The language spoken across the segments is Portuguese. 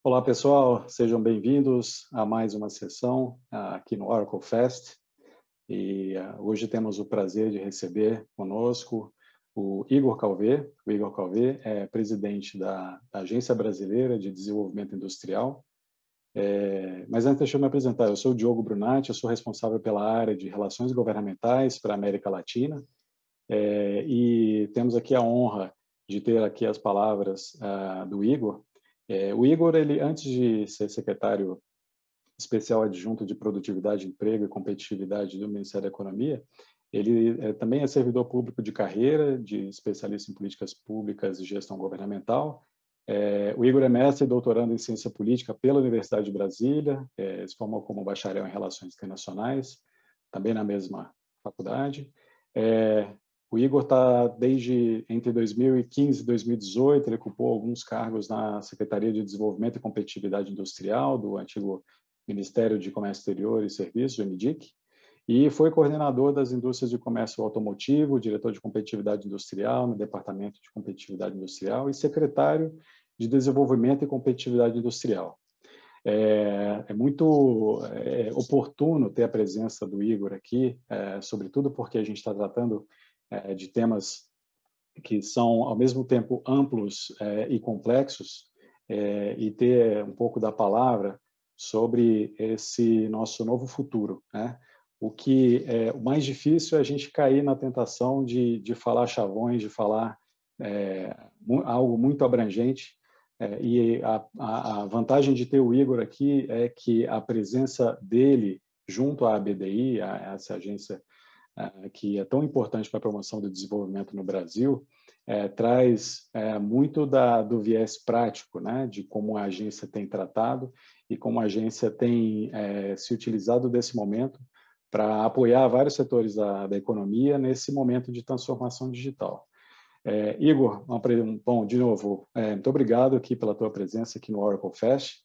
Olá, pessoal, sejam bem-vindos a mais uma sessão aqui no Oracle Fest. Hoje temos o prazer de receber conosco o Igor Calvé. O Igor Calvé é presidente da Agência Brasileira de Desenvolvimento Industrial. Mas antes, deixa eu me apresentar. Eu sou o Diogo Brunati, eu sou responsável pela área de Relações Governamentais para a América Latina. E temos aqui a honra de ter aqui as palavras do Igor. O Igor, ele, antes de ser secretário especial adjunto de Produtividade, Emprego e Competitividade do Ministério da Economia, ele também é servidor público de carreira, de especialista em políticas públicas e gestão governamental. O Igor é mestre e doutorando em ciência política pela Universidade de Brasília, se formou como bacharel em Relações Internacionais, também na mesma faculdade. O Igor está entre 2015 e 2018, ele ocupou alguns cargos na Secretaria de Desenvolvimento e Competitividade Industrial do antigo Ministério de Comércio Exterior e Serviços, o MDIC, e foi coordenador das indústrias de comércio automotivo, diretor de competitividade industrial no Departamento de Competitividade Industrial e secretário de Desenvolvimento e Competitividade Industrial. É muito oportuno ter a presença do Igor aqui, sobretudo porque a gente está tratando de temas que são, ao mesmo tempo, amplos e complexos, e ter um pouco da palavra sobre esse nosso novo futuro, né? O mais difícil é a gente cair na tentação de falar chavões, de falar algo muito abrangente, e a vantagem de ter o Igor aqui é que a presença dele junto à ABDI, essa agência que é tão importante para a promoção do desenvolvimento no Brasil, traz muito do viés prático, né, de como a agência tem tratado e como a agência tem se utilizado desse momento para apoiar vários setores da economia nesse momento de transformação digital. Igor, bom, de novo, muito obrigado aqui pela tua presença aqui no Oracle Fest.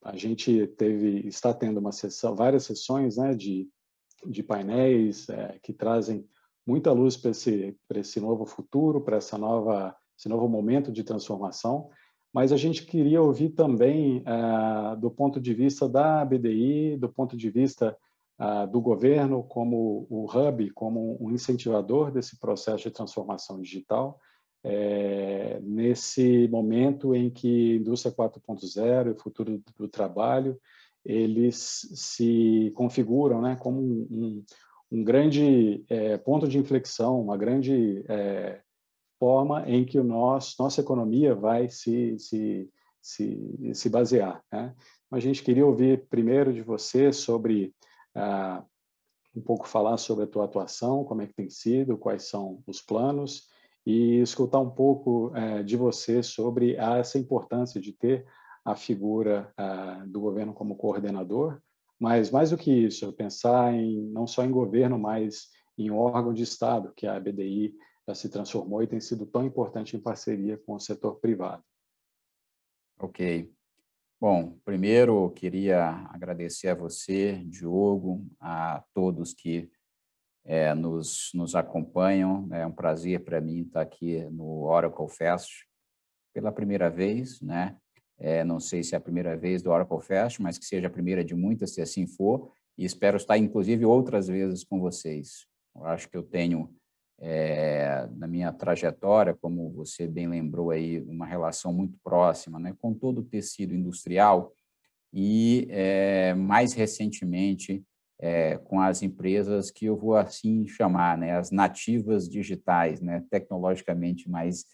A gente está tendo várias sessões, né, de painéis que trazem muita luz para esse novo futuro, para esse novo momento de transformação, mas a gente queria ouvir também do ponto de vista da ABDI, do ponto de vista do governo como o hub, como um incentivador desse processo de transformação digital, nesse momento em que a indústria 4.0 e o futuro do trabalho eles se configuram, né, como um grande ponto de inflexão, uma grande forma em que nossa economia vai se basear, né? A gente queria ouvir primeiro de você sobre um pouco falar sobre a tua atuação, como é que tem sido, quais são os planos, e escutar um pouco de você sobre essa importância de ter a figura do governo como coordenador, mas mais do que isso, pensar não só em governo, mas em órgão de Estado, que a ABDI já se transformou e tem sido tão importante em parceria com o setor privado. Ok. Bom, primeiro queria agradecer a você, Diogo, a todos que nos acompanham. É um prazer para mim estar aqui no Oracle Fest pela primeira vez, né? Não sei se é a primeira vez do Oracle Fest, mas que seja a primeira de muitas, se assim for, e espero estar, inclusive, outras vezes com vocês. Eu acho que eu tenho, na minha trajetória, como você bem lembrou aí, uma relação muito próxima, né, com todo o tecido industrial e, mais recentemente, com as empresas que eu vou assim chamar, né, as nativas digitais, né, tecnologicamente mais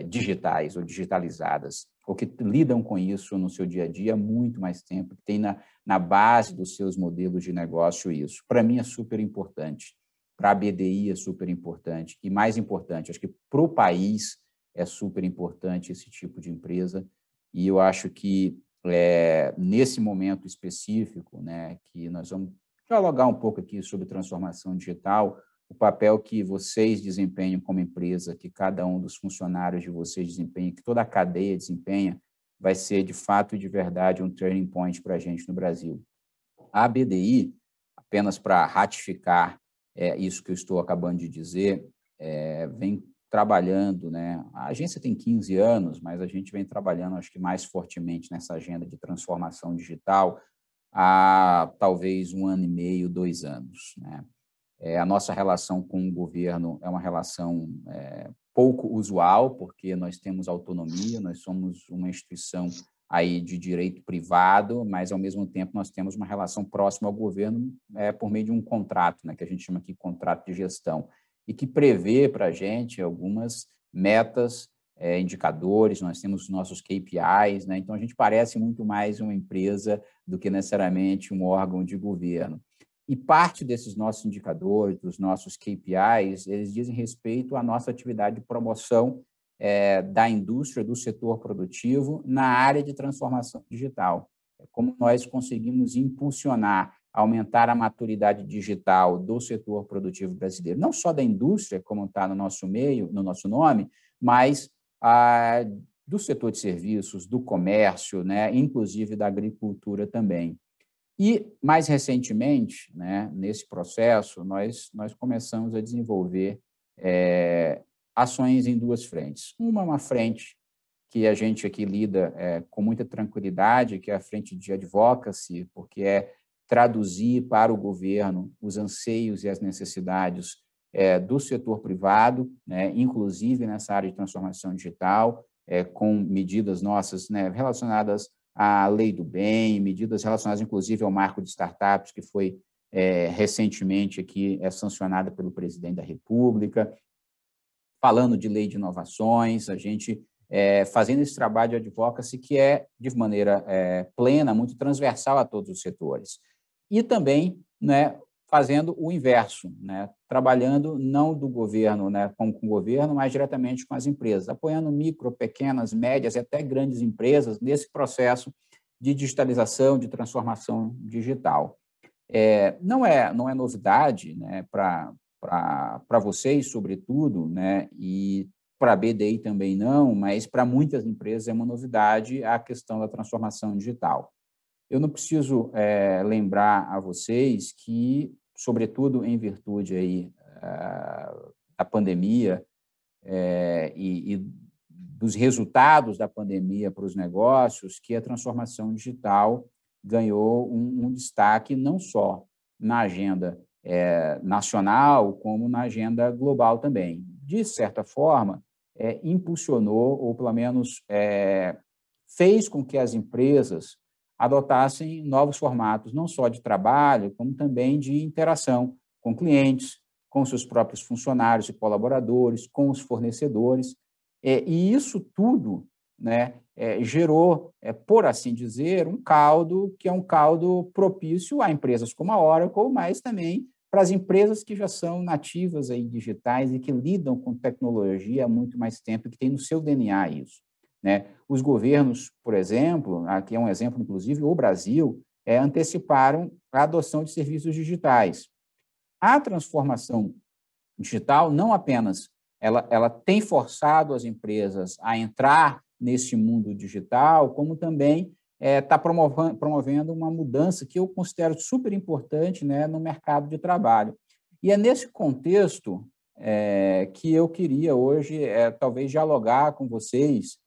digitais ou digitalizadas, ou que lidam com isso no seu dia a dia há muito mais tempo, que tem na base dos seus modelos de negócio isso. Para mim é super importante, para a BDI é super importante, e mais importante, acho que para o país é super importante esse tipo de empresa, e eu acho que nesse momento específico, né, que nós vamos dialogar um pouco aqui sobre transformação digital, o papel que vocês desempenham como empresa, que cada um dos funcionários de vocês desempenha, que toda a cadeia desempenha, vai ser, de fato e de verdade, um turning point para a gente no Brasil. A ABDI, apenas para ratificar isso que eu estou acabando de dizer, vem trabalhando, né? A agência tem 15 anos, mas a gente vem trabalhando, acho que mais fortemente nessa agenda de transformação digital há talvez 1 ano e meio, 2 anos, né? A nossa relação com o governo é uma relação pouco usual, porque nós temos autonomia, nós somos uma instituição aí de direito privado, mas, ao mesmo tempo, nós temos uma relação próxima ao governo por meio de um contrato, né, que a gente chama aqui de contrato de gestão, e que prevê para a gente algumas metas, indicadores, nós temos os nossos KPIs, né, então a gente parece muito mais uma empresa do que necessariamente um órgão de governo. E parte desses nossos indicadores, dos nossos KPIs, eles dizem respeito à nossa atividade de promoção da indústria, do setor produtivo, na área de transformação digital. Como nós conseguimos impulsionar, aumentar a maturidade digital do setor produtivo brasileiro, não só da indústria, como está no nosso meio, no nosso nome, mas do setor de serviços, do comércio, né, inclusive da agricultura também. E, mais recentemente, né, nesse processo, nós começamos a desenvolver ações em 2 frentes. Uma frente que a gente aqui lida com muita tranquilidade, que é a frente de advocacy, porque é traduzir para o governo os anseios e as necessidades do setor privado, né, inclusive nessa área de transformação digital, com medidas nossas, né, relacionadas à lei do bem, medidas relacionadas, inclusive, ao marco de startups, que foi recentemente aqui sancionada pelo presidente da República, falando de lei de inovações, a gente fazendo esse trabalho de advocacy que de maneira plena, muito transversal a todos os setores. E também, né, fazendo o inverso, né, trabalhando não do governo, né, com o governo, mas diretamente com as empresas, apoiando micro, pequenas, médias e até grandes empresas nesse processo de digitalização, de transformação digital. Não é novidade, né, para vocês, sobretudo, né, e para a BDI também não, mas para muitas empresas é uma novidade a questão da transformação digital. Eu não preciso lembrar a vocês que, sobretudo em virtude aí, da pandemia e dos resultados da pandemia para os negócios, que a transformação digital ganhou um destaque não só na agenda nacional, como na agenda global também. De certa forma, impulsionou, ou pelo menos fez com que as empresas adotassem novos formatos, não só de trabalho, como também de interação com clientes, com seus próprios funcionários e colaboradores, com os fornecedores. E isso tudo, né, gerou, por assim dizer, um caldo que é um caldo propício a empresas como a Oracle, mas também para as empresas que já são nativas aí digitais e que lidam com tecnologia há muito mais tempo, que tem no seu DNA isso, né? Os governos, por exemplo, aqui é um exemplo, inclusive, o Brasil, anteciparam a adoção de serviços digitais. A transformação digital não apenas ela tem forçado as empresas a entrar nesse mundo digital, como também está promovendo uma mudança que eu considero super importante, né, no mercado de trabalho. E é nesse contexto que eu queria hoje talvez dialogar com vocês,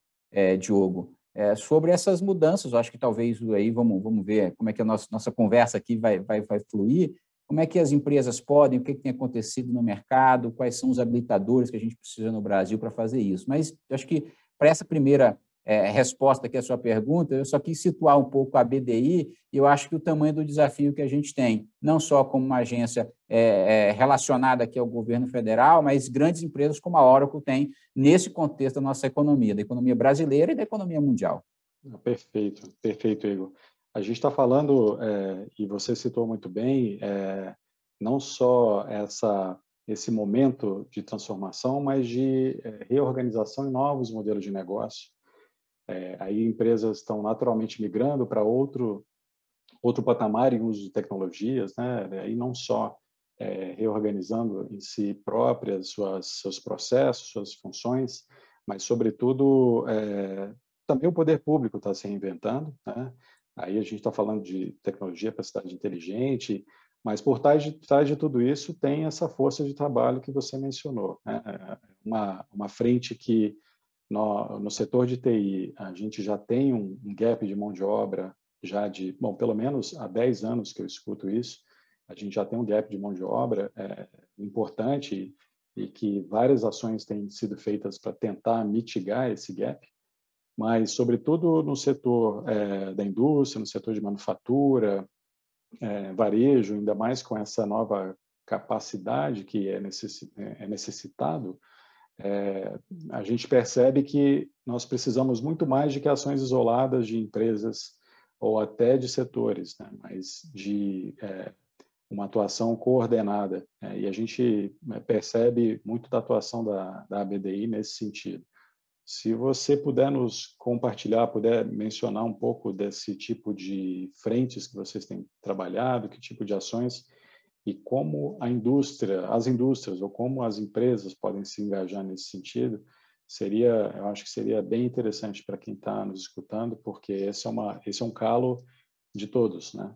Diogo, sobre essas mudanças. Eu acho que talvez aí vamos ver como é que a nossa conversa aqui vai fluir. Como é que as empresas podem, o que tem acontecido no mercado, quais são os habilitadores que a gente precisa no Brasil para fazer isso. Mas eu acho que, para essa primeira resposta aqui à sua pergunta, eu só quis situar um pouco a BDI, e eu acho que o tamanho do desafio que a gente tem, não só como uma agência relacionada aqui ao governo federal, mas grandes empresas como a Oracle têm nesse contexto da nossa economia, da economia brasileira e da economia mundial. Perfeito, perfeito, Igor. A gente está falando, e você citou muito bem, não só esse momento de transformação, mas de reorganização em novos modelos de negócio. Aí empresas estão naturalmente migrando para outro patamar em uso de tecnologias, né? E não só reorganizando em si próprias seus processos, suas funções, mas, sobretudo, também o poder público está se reinventando, né? Aí a gente está falando de tecnologia para a cidade inteligente, mas por trás de tudo isso tem essa força de trabalho que você mencionou, né? uma frente que no setor de TI a gente já tem um gap de mão de obra já bom, pelo menos há 10 anos que eu escuto isso, a gente já tem um gap de mão de obra importante e que várias ações têm sido feitas para tentar mitigar esse gap, mas, sobretudo, no setor da indústria, no setor de manufatura, varejo, ainda mais com essa nova capacidade que é necessitado, a gente percebe que nós precisamos muito mais de que ações isoladas de empresas ou até de setores, né? Mas de uma atuação coordenada. E a gente percebe muito da atuação da ABDI nesse sentido. Se você puder nos compartilhar, puder mencionar um pouco desse tipo de frentes que vocês têm trabalhado, que tipo de ações e como as indústrias ou como as empresas podem se engajar nesse sentido, eu acho que seria bem interessante para quem está nos escutando, porque esse é um calo de todos, né?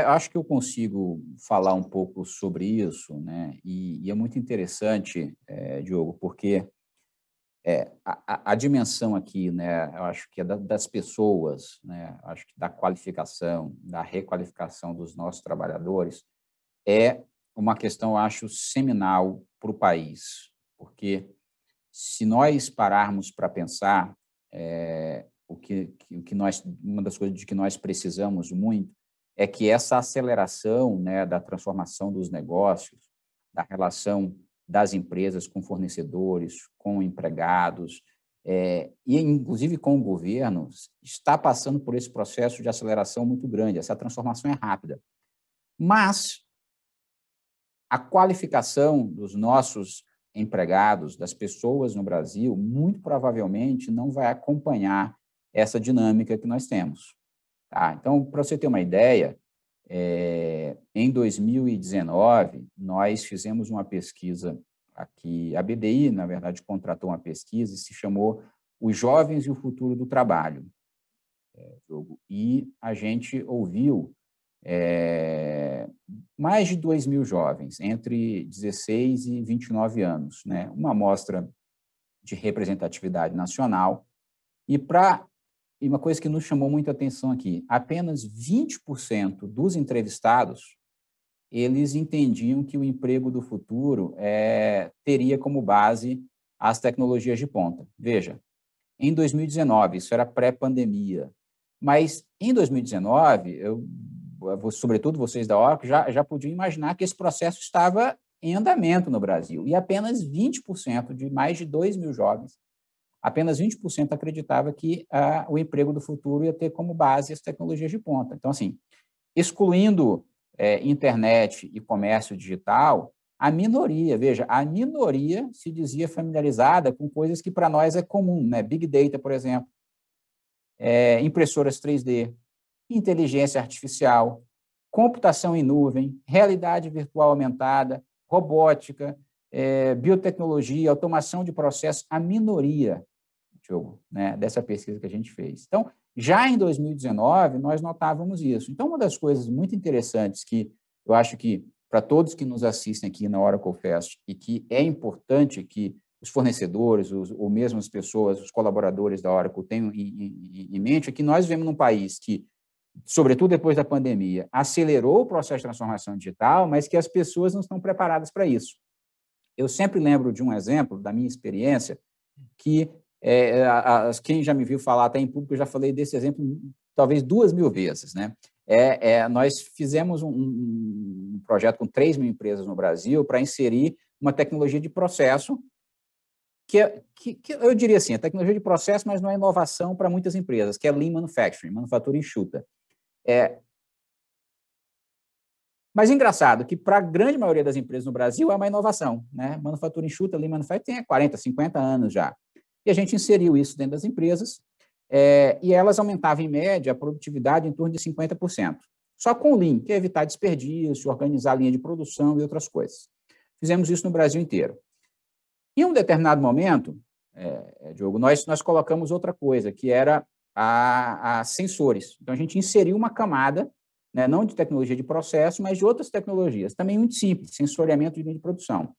Acho que eu consigo falar um pouco sobre isso, né? E é muito interessante, Diogo, porque a dimensão aqui, né? Eu acho que é das pessoas, né? Acho que da qualificação, da requalificação dos nossos trabalhadores é uma questão, eu acho, seminal para o país, porque se nós pararmos para pensar, uma das coisas de que nós precisamos muito é que essa aceleração, né, da transformação dos negócios, da relação das empresas com fornecedores, com empregados, e inclusive com o governo, está passando por esse processo de aceleração muito grande. Essa transformação é rápida. Mas a qualificação dos nossos empregados, das pessoas no Brasil, muito provavelmente não vai acompanhar essa dinâmica que nós temos. Tá? Então, para você ter uma ideia, em 2019, nós fizemos uma pesquisa aqui, a BDI, na verdade, contratou uma pesquisa e se chamou Os Jovens e o Futuro do Trabalho. E a gente ouviu mais de 2.000 jovens, entre 16 e 29 anos, né? Uma amostra de representatividade nacional. E uma coisa que nos chamou muita atenção aqui, apenas 20% dos entrevistados, eles entendiam que o emprego do futuro teria como base as tecnologias de ponta. Veja, em 2019, isso era pré-pandemia, mas em 2019, sobretudo vocês da Oracle, já podiam imaginar que esse processo estava em andamento no Brasil, e apenas 20% de mais de 2.000 jovens, apenas 20% acreditava que o emprego do futuro ia ter como base as tecnologias de ponta. Então, assim, excluindo internet e comércio digital, a minoria se dizia familiarizada com coisas que para nós é comum, né? Big Data, por exemplo, impressoras 3D, inteligência artificial, computação em nuvem, realidade virtual aumentada, robótica, biotecnologia, automação de processos, a minoria, Diogo, né, dessa pesquisa que a gente fez. Então, já em 2019, nós notávamos isso. Então, uma das coisas muito interessantes que eu acho que, para todos que nos assistem aqui na Oracle Fest, e que é importante que os fornecedores, ou mesmo as pessoas, os colaboradores da Oracle tenham em mente, é que nós vivemos num país que, sobretudo depois da pandemia, acelerou o processo de transformação digital, mas que as pessoas não estão preparadas para isso. Eu sempre lembro de um exemplo da minha experiência, que quem já me viu falar até em público, eu já falei desse exemplo talvez 2.000 vezes, né? Nós fizemos um projeto com 3.000 empresas no Brasil para inserir uma tecnologia de processo que eu diria assim, a tecnologia de processo, mas não é inovação para muitas empresas, que é Lean Manufacturing, manufatura enxuta. Mas engraçado que para a grande maioria das empresas no Brasil é uma inovação, né? Manufatura enxuta, Lean Manufacturing tem 40, 50 anos já. E a gente inseriu isso dentro das empresas e elas aumentavam, em média, a produtividade em torno de 50%. Só com o Lean, que é evitar desperdício, organizar a linha de produção e outras coisas. Fizemos isso no Brasil inteiro. Em um determinado momento, Diogo, nós colocamos outra coisa, que era a sensores. Então, a gente inseriu uma camada, né, não de tecnologia de processo, mas de outras tecnologias, também muito simples, sensoriamento de linha de produção.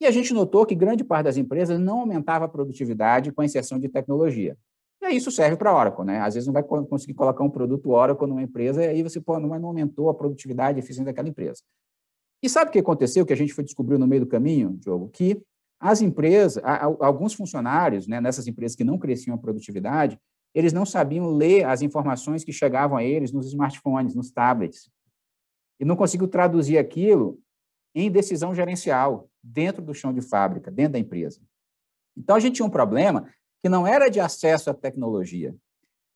E a gente notou que grande parte das empresas não aumentava a produtividade com a inserção de tecnologia. E aí isso serve para a Oracle, né? Às vezes não vai conseguir colocar um produto Oracle numa empresa e aí você não aumentou a produtividade e a eficiência daquela empresa. E sabe o que aconteceu, que a gente foi descobrir no meio do caminho, Diogo? Que as empresas, alguns funcionários, né, nessas empresas que não cresciam a produtividade, eles não sabiam ler as informações que chegavam a eles nos smartphones, nos tablets. E não conseguiam traduzir aquilo em decisão gerencial, dentro do chão de fábrica, dentro da empresa. Então, a gente tinha um problema que não era de acesso à tecnologia.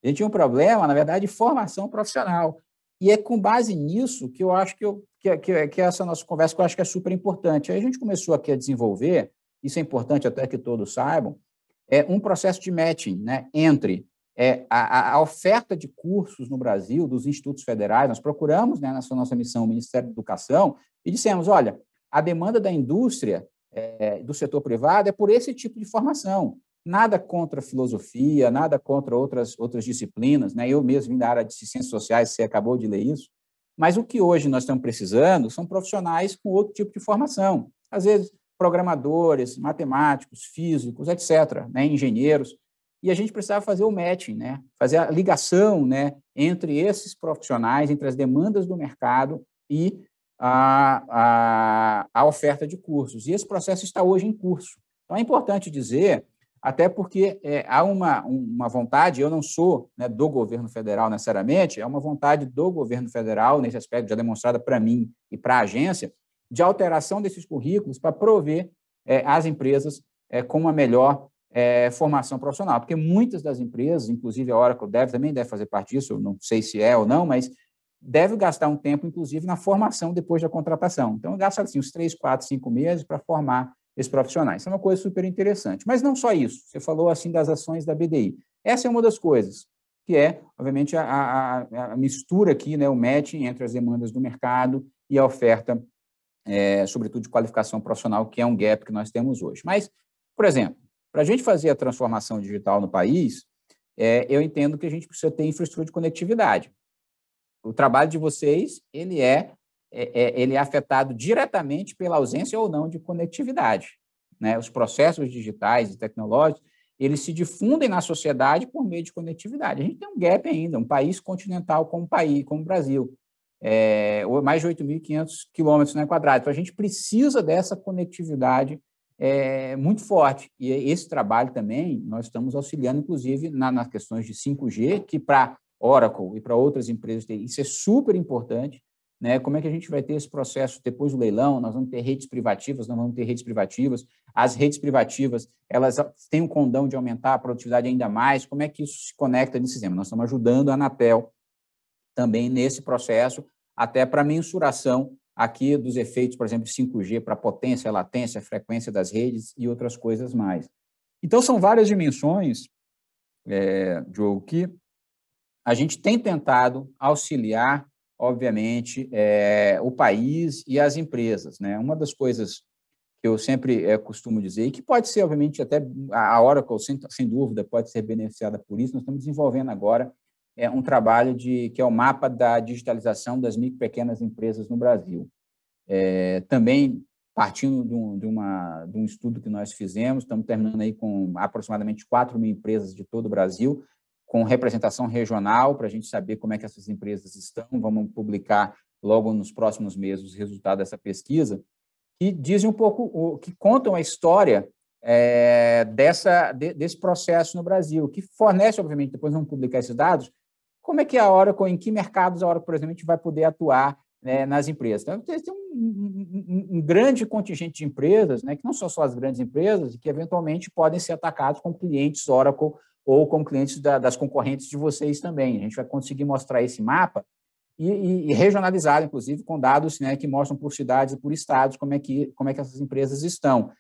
A gente tinha um problema, na verdade, de formação profissional. E é com base nisso que eu acho que essa nossa conversa, que eu acho que é super importante. Aí a gente começou aqui a desenvolver, isso é importante até que todos saibam, um processo de matching, né, entre a oferta de cursos no Brasil, dos institutos federais. Nós procuramos, né, nessa nossa missão, o Ministério da Educação, e dissemos, olha, a demanda da indústria, do setor privado, é por esse tipo de formação. Nada contra filosofia, nada contra outras disciplinas, né? Eu mesmo vim da área de ciências sociais, você acabou de ler isso, mas o que hoje nós estamos precisando são profissionais com outro tipo de formação, às vezes programadores, matemáticos, físicos, etc., né? Engenheiros, e a gente precisava fazer o matching, né? Fazer a ligação, né, entre esses profissionais, entre as demandas do mercado e a oferta de cursos, e esse processo está hoje em curso. Então, é importante dizer, até porque há uma vontade, eu não sou, né, do governo federal necessariamente, é uma vontade do governo federal, nesse aspecto já demonstrada para mim e para a agência, de alteração desses currículos para prover as empresas com uma melhor formação profissional, porque muitas das empresas, inclusive a Oracle também deve fazer parte disso, eu não sei se é ou não, mas deve gastar um tempo, inclusive, na formação depois da contratação. Então, gasta assim, uns 3, 4, 5 meses para formar esses profissionais. Isso é uma coisa super interessante. Mas não só isso. Você falou assim das ações da BDI. Essa é uma das coisas, que é, obviamente, a mistura aqui, né, o matching entre as demandas do mercado e a oferta, sobretudo de qualificação profissional, que é um gap que nós temos hoje. Mas, por exemplo, para a gente fazer a transformação digital no país, eu entendo que a gente precisa ter infraestrutura de conectividade. O trabalho de vocês, ele é afetado diretamente pela ausência ou não de conectividade, né? Os processos digitais e tecnológicos, eles se difundem na sociedade por meio de conectividade. A gente tem um gap ainda, um país continental como o Brasil, mais de 8.500 quilômetros, né, quadrados. Então, a gente precisa dessa conectividade muito forte. E esse trabalho também, nós estamos auxiliando, inclusive, nas questões de 5G, que para Oracle e para outras empresas, isso é super importante, né? Como é que a gente vai ter esse processo depois do leilão? Nós vamos ter redes privativas, não vamos ter redes privativas. As redes privativas, elas têm um condão de aumentar a produtividade ainda mais. Como é que isso se conecta nesse sistema? Nós estamos ajudando a Anatel também nesse processo, até para mensuração aqui dos efeitos, por exemplo, de 5G, para potência, latência, frequência das redes e outras coisas mais. Então, são várias dimensões, Diogo, que a gente tem tentado auxiliar, obviamente, o país e as empresas, né? Uma das coisas que eu sempre costumo dizer, e que pode ser, obviamente, até a Oracle, sem dúvida, pode ser beneficiada por isso, nós estamos desenvolvendo agora um trabalho que é o mapa da digitalização das micro e pequenas empresas no Brasil. Também, partindo de um estudo que nós fizemos, estamos terminando aí com aproximadamente 4.000 empresas de todo o Brasil, com representação regional, para a gente saber como é que essas empresas estão. Vamos publicar logo nos próximos meses os resultados dessa pesquisa, que dizem um pouco, que contam a história desse processo no Brasil, que fornece, obviamente, depois vamos publicar esses dados, como é que a Oracle, em que mercados a Oracle, por exemplo, vai poder atuar, né, nas empresas. Então, tem um grande contingente de empresas, né, que não são só as grandes empresas, e que eventualmente podem ser atacados como clientes Oracle ou como clientes das concorrentes de vocês também. A gente vai conseguir mostrar esse mapa e regionalizado, inclusive, com dados, né, que mostram por cidades e por estados como é que essas empresas estão.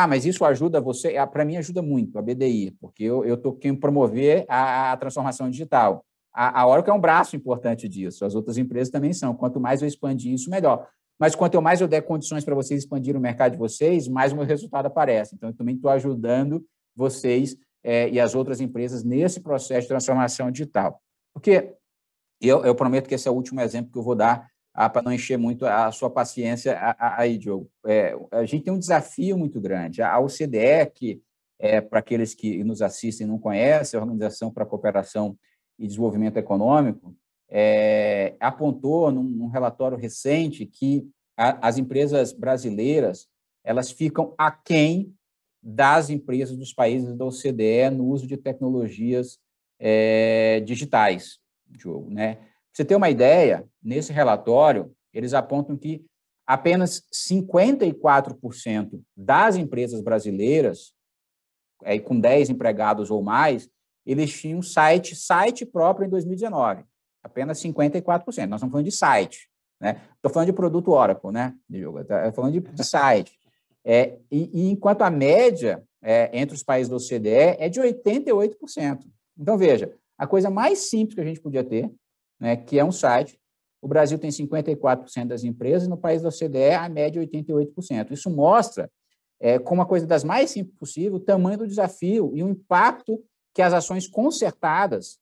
Mas isso ajuda você? Para mim, ajuda muito, a BDI, porque eu estou querendo promover a transformação digital. A Oracle é um braço importante disso, as outras empresas também são. Quanto mais eu expandir isso, melhor. Mas quanto mais eu der condições para vocês expandirem o mercado de vocês, mais o meu resultado aparece. Então, eu também estou ajudando vocês e as outras empresas nesse processo de transformação digital. Porque eu prometo que esse é o último exemplo que eu vou dar para não encher muito a sua paciência aí, Diogo. A gente tem um desafio muito grande. A OCDE, que para aqueles que nos assistem e não conhecem, a Organização para a Cooperação e Desenvolvimento Econômico, apontou num relatório recente que as empresas brasileiras elas ficam aquém das empresas dos países da OCDE no uso de tecnologias digitais, Diogo, né? Pra você ter uma ideia, nesse relatório, eles apontam que apenas 54% das empresas brasileiras, com 10 empregados ou mais, eles tinham site próprio em 2019. Apenas 54%. Nós estamos falando de site, né? Estou falando de produto Oracle, né? Estou falando de site. E enquanto a média entre os países da OCDE é de 88%. Então, veja, a coisa mais simples que a gente podia ter, né, que é um site, o Brasil tem 54% das empresas, no país da OCDE a média é 88%. Isso mostra, como uma coisa das mais simples possível, o tamanho do desafio e o impacto que as ações concertadas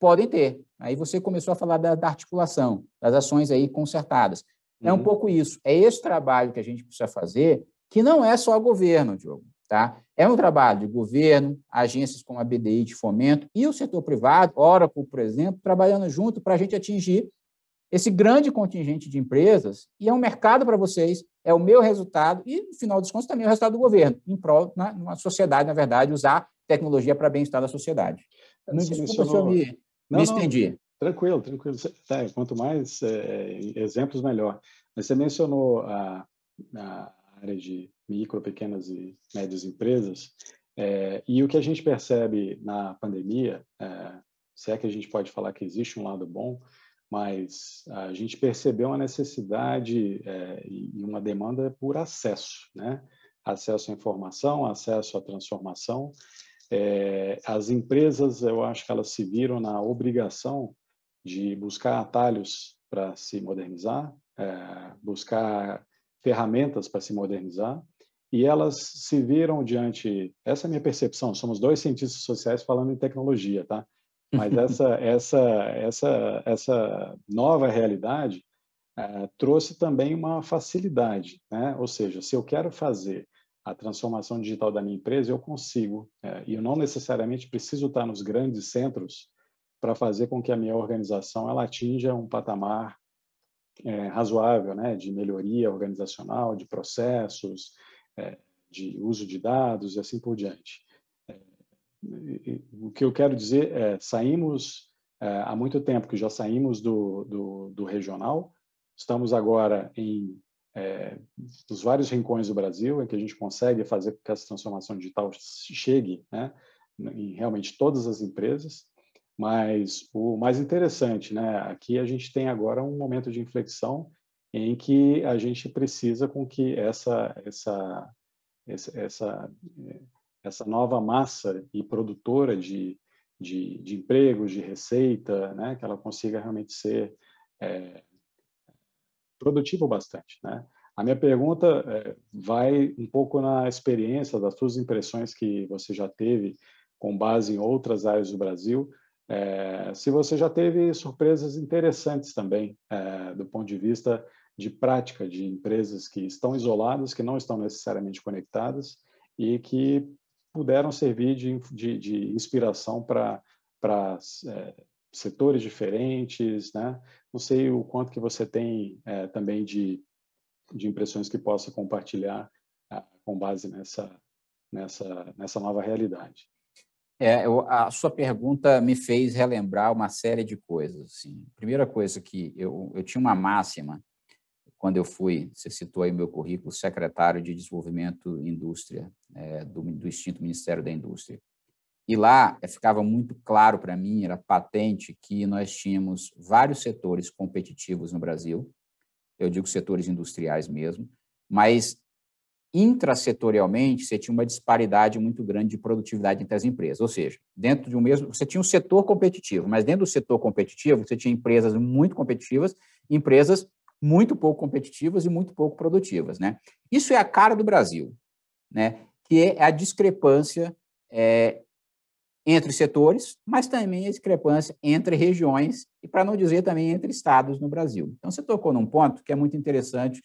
podem ter. Aí você começou a falar da articulação, das ações aí concertadas. É um pouco isso. É esse trabalho que a gente precisa fazer, que não é só governo, Diogo, tá? É um trabalho de governo, agências como a BDI de fomento e o setor privado, Oracle, por exemplo, trabalhando junto para a gente atingir esse grande contingente de empresas, e é um mercado para vocês, é o meu resultado, e, no final dos contos, também é o resultado do governo, em prol, numa sociedade, na verdade, usar tecnologia para bem-estar da sociedade. Desculpa se eu me estendi. Tranquilo. Quanto mais exemplos, melhor. Mas você mencionou a área de micro, pequenas e médias empresas, e o que a gente percebe na pandemia, se é que a gente pode falar que existe um lado bom, mas a gente percebeu uma necessidade e uma demanda por acesso, né? Acesso à informação, acesso à transformação. As empresas, eu acho que elas se viram na obrigação de buscar atalhos para se modernizar, buscar ferramentas para se modernizar, e elas se viram diante... Essa é a minha percepção, somos dois cientistas sociais falando em tecnologia, tá? Mas essa nova realidade trouxe também uma facilidade, né? Ou seja, se eu quero fazer a transformação digital da minha empresa, eu consigo, e eu não necessariamente preciso estar nos grandes centros para fazer com que a minha organização ela atinja um patamar razoável, né, de melhoria organizacional, de processos, de uso de dados e assim por diante. O que eu quero dizer saímos há muito tempo que já saímos do regional, estamos agora nos vários rincões do Brasil, em que a gente consegue fazer com que essa transformação digital chegue, né, em realmente todas as empresas. Mas o mais interessante, né, aqui a gente tem agora um momento de inflexão em que a gente precisa com que essa nova massa e produtora de empregos, de receita, né, que ela consiga realmente ser produtiva bastante, né? A minha pergunta vai um pouco na experiência das suas impressões que você já teve com base em outras áreas do Brasil, se você já teve surpresas interessantes também do ponto de vista de prática de empresas que estão isoladas, que não estão necessariamente conectadas e que puderam servir de inspiração para setores diferentes, né? Não sei o quanto que você tem também de impressões que possa compartilhar com base nessa nova realidade. A sua pergunta me fez relembrar uma série de coisas. Assim. Primeira coisa que eu tinha uma máxima quando eu fui, você citou aí o meu currículo, secretário de Desenvolvimento e Indústria do extinto Ministério da Indústria. E lá ficava muito claro para mim, era patente, que nós tínhamos vários setores competitivos no Brasil, eu digo setores industriais mesmo, mas intrasetorialmente você tinha uma disparidade muito grande de produtividade entre as empresas, ou seja, dentro de um mesmo, você tinha um setor competitivo, mas dentro do setor competitivo você tinha empresas muito competitivas e empresas muito pouco competitivas e muito pouco produtivas, né? Isso é a cara do Brasil, né? Que é a discrepância entre setores, mas também a discrepância entre regiões e, para não dizer, também entre estados no Brasil. Então, você tocou num ponto que é muito interessante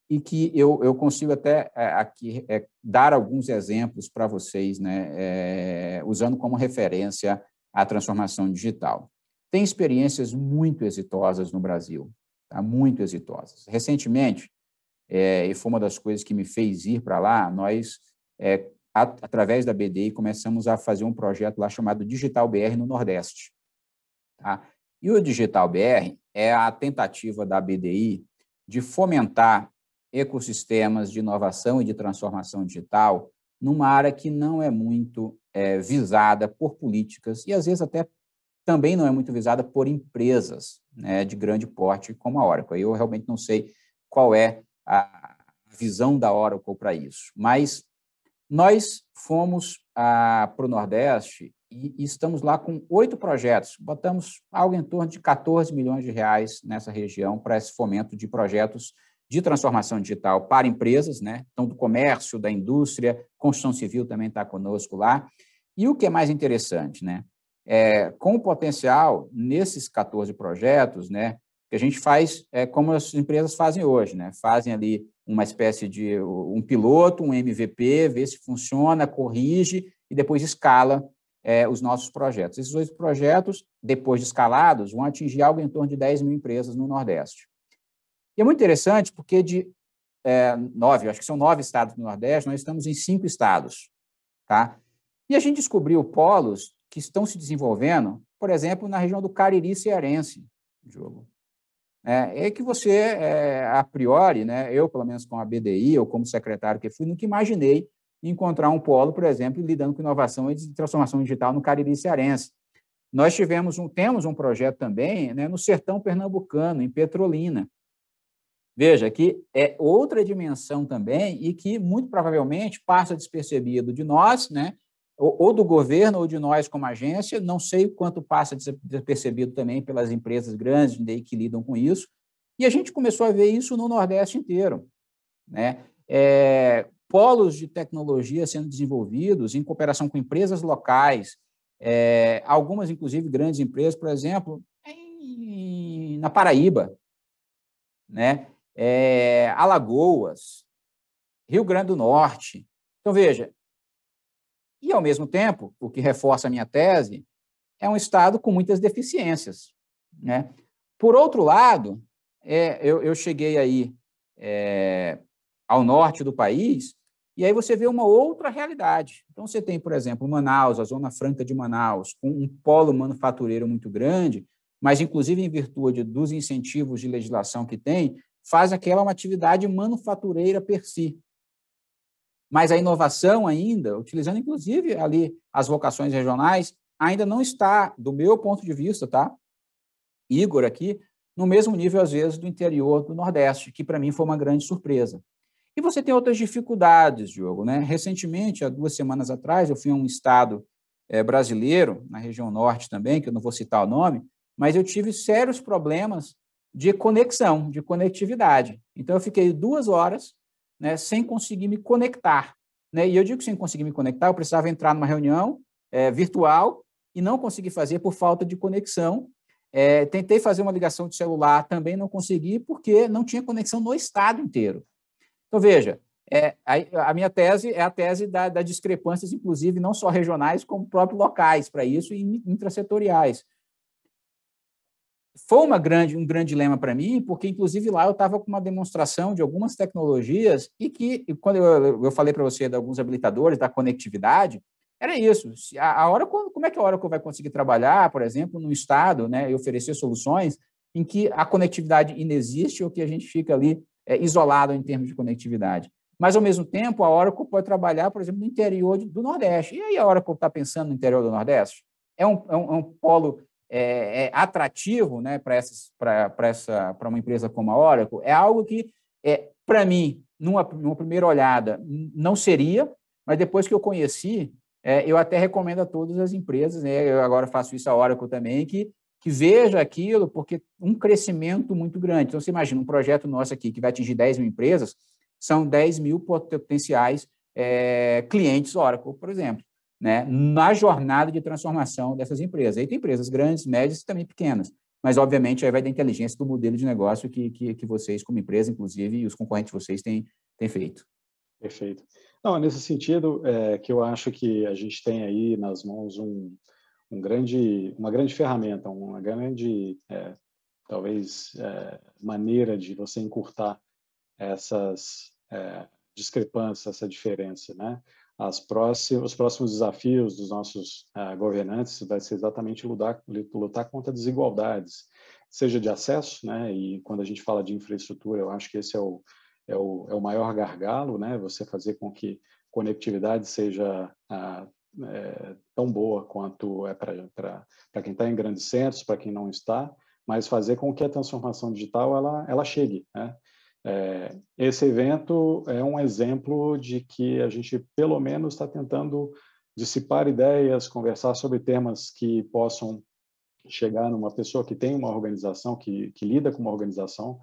e que eu consigo até aqui dar alguns exemplos para vocês, né, usando como referência a transformação digital. Tem experiências muito exitosas no Brasil, tá? Muito exitosas. Recentemente, e foi uma das coisas que me fez ir para lá, nós, através da BDI, começamos a fazer um projeto lá chamado Digital BR no Nordeste. Tá? E o Digital BR é a tentativa da BDI de fomentar ecossistemas de inovação e de transformação digital numa área que não é muito visada por políticas e, às vezes, até também não é muito visada por empresas, né, de grande porte como a Oracle. Eu realmente não sei qual é a visão da Oracle para isso, mas nós fomos para o Nordeste e estamos lá com 8 projetos. Botamos algo em torno de 14 milhões de reais nessa região para esse fomento de projetos de transformação digital para empresas, né? Então, do comércio, da indústria, construção civil também está conosco lá. E o que é mais interessante, né? Com o potencial, nesses 14 projetos, né, que a gente faz como as empresas fazem hoje, né? Fazem ali uma espécie de um piloto, um MVP, vê se funciona, corrige e depois escala os nossos projetos. Esses 8 projetos, depois de escalados, vão atingir algo em torno de 10 mil empresas no Nordeste. E é muito interessante porque de 9, acho que são 9 estados do Nordeste, nós estamos em 5 estados, tá? E a gente descobriu polos que estão se desenvolvendo, por exemplo, na região do Cariri cearense, Diogo. É que você, a priori, né, eu, pelo menos com a BDI, ou como secretário que fui, nunca imaginei encontrar um polo, por exemplo, lidando com inovação e transformação digital no Cariri cearense. Nós temos um projeto também, né, no sertão pernambucano, em Petrolina. Veja que é outra dimensão também e que, muito provavelmente, passa despercebido de nós, né, ou do governo, ou de nós como agência, não sei o quanto passa despercebido também pelas empresas grandes que lidam com isso, e a gente começou a ver isso no Nordeste inteiro, né? Polos de tecnologia sendo desenvolvidos em cooperação com empresas locais, algumas, inclusive, grandes empresas, por exemplo, na Paraíba, né? Alagoas, Rio Grande do Norte. Então, veja, e, ao mesmo tempo, o que reforça a minha tese, é um estado com muitas deficiências, né? Por outro lado, eu cheguei aí ao norte do país, e aí você vê uma outra realidade. Então, você tem, por exemplo, Manaus, a Zona Franca de Manaus, com um polo manufatureiro muito grande, mas, inclusive, em virtude dos incentivos de legislação que tem, faz aquela uma atividade manufatureira per si. Mas a inovação ainda, utilizando inclusive ali as vocações regionais, ainda não está, do meu ponto de vista, tá, Igor, aqui, no mesmo nível, às vezes, do interior do Nordeste, que para mim foi uma grande surpresa. E você tem outras dificuldades, Diogo, né? Recentemente, há 2 semanas atrás, eu fui a um estado brasileiro, na região norte também, que eu não vou citar o nome, mas eu tive sérios problemas de conexão, de conectividade. Então, eu fiquei 2 horas, né, sem conseguir me conectar, né? E eu digo sem conseguir me conectar, eu precisava entrar numa reunião virtual e não consegui fazer por falta de conexão. Tentei fazer uma ligação de celular, também não consegui, porque não tinha conexão no estado inteiro. Então, veja, a minha tese é a tese da discrepâncias, inclusive, não só regionais, como próprios locais para isso e intrasetoriais. Foi um grande dilema para mim, porque, inclusive, lá eu estava com uma demonstração de algumas tecnologias e que, quando eu falei para você de alguns habilitadores da conectividade, era isso. Como é que a Oracle vai conseguir trabalhar, por exemplo, no estado, né, e oferecer soluções em que a conectividade inexiste ou que a gente fica ali isolado em termos de conectividade? Mas, ao mesmo tempo, a Oracle pode trabalhar, por exemplo, no interior do Nordeste. E aí a Oracle está pensando no interior do Nordeste? É um polo atrativo, né, para uma empresa como a Oracle? É algo que, para mim, numa primeira olhada, não seria, mas depois que eu conheci, eu até recomendo a todas as empresas, né, eu agora faço isso a Oracle também, que veja aquilo, porque um crescimento muito grande. Então, você imagina um projeto nosso aqui que vai atingir 10 mil empresas, são 10 mil potenciais clientes Oracle, por exemplo. né, na jornada de transformação dessas empresas. Aí tem empresas grandes, médias e também pequenas, mas, obviamente, aí vai da inteligência do modelo de negócio que vocês, como empresa, inclusive, e os concorrentes de vocês têm feito. Perfeito. Não, nesse sentido, que eu acho que a gente tem aí nas mãos uma grande ferramenta, uma grande, talvez, maneira de você encurtar essas discrepâncias, essa diferença, né? Os próximos desafios dos nossos governantes vai ser exatamente lutar contra desigualdades, seja de acesso, né? E quando a gente fala de infraestrutura, eu acho que esse é o maior gargalo, né? Você fazer com que conectividade seja tão boa quanto é para quem está em grandes centros, para quem não está, mas fazer com que a transformação digital ela chegue, né? Esse evento é um exemplo de que a gente, pelo menos, está tentando dissipar ideias, conversar sobre temas que possam chegar numa pessoa que tem uma organização, que lida com uma organização,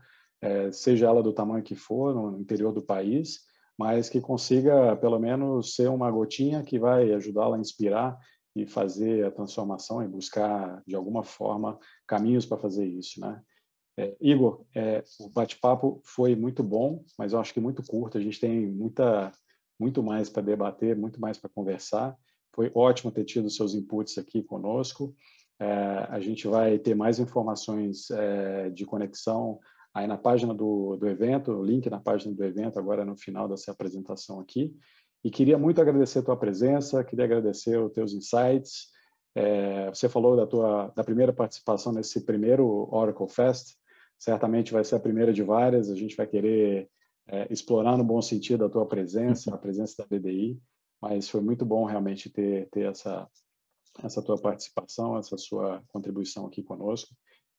seja ela do tamanho que for, no interior do país, mas que consiga, pelo menos, ser uma gotinha que vai ajudá-la a inspirar e fazer a transformação e buscar, de alguma forma, caminhos para fazer isso, né? Igor, o bate-papo foi muito bom, mas eu acho que muito curto. A gente tem muito mais para debater, muito mais para conversar. Foi ótimo ter tido seus inputs aqui conosco. A gente vai ter mais informações de conexão aí na página do evento, o link na página do evento, agora no final dessa apresentação aqui. E queria muito agradecer a tua presença, queria agradecer os teus insights. Você falou da primeira participação nesse primeiro Oracle Fest. Certamente vai ser a primeira de várias. A gente vai querer explorar no bom sentido a tua presença, a presença da BDI, mas foi muito bom realmente ter essa tua participação, essa sua contribuição aqui conosco.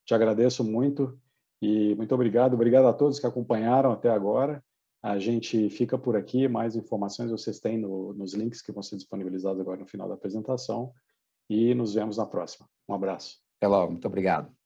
Te agradeço muito e muito obrigado. Obrigado a todos que acompanharam até agora. A gente fica por aqui. Mais informações vocês têm nos links que vão ser disponibilizados agora no final da apresentação e nos vemos na próxima. Um abraço. Até logo. Muito obrigado.